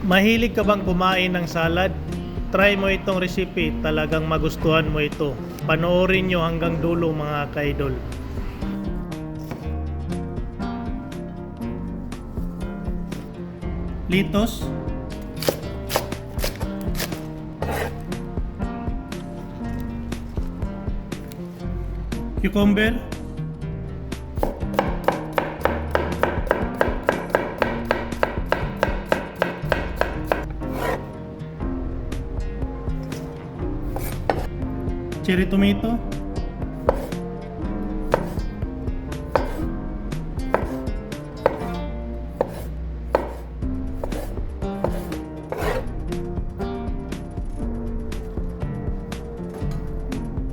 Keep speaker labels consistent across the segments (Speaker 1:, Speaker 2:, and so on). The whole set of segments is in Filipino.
Speaker 1: Mahilig ka bang kumain ng salad? Try mo itong recipe, talagang magustuhan mo ito. Panoorin nyo hanggang dulo mga ka-idol. Litos, cucumber, cherry tomato,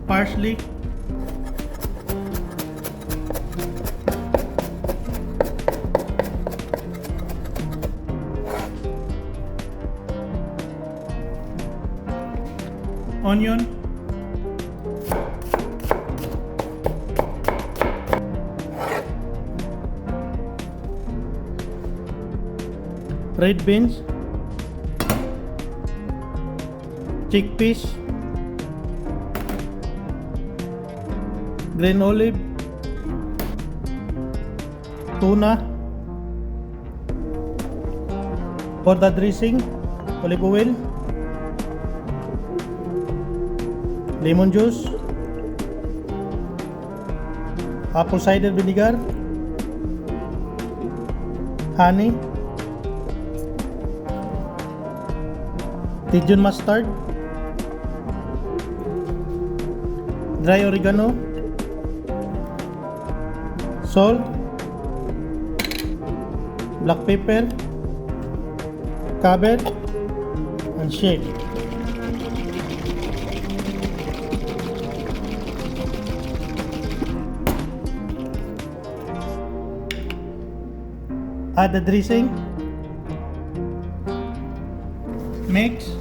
Speaker 1: parsley, onion, red beans, chickpeas, green olive, tuna. For the dressing, olive oil, lemon juice, apple cider vinegar, honey, Dijon mustard, dry oregano, salt, black pepper, cabbage, and shake. Add the dressing, mix.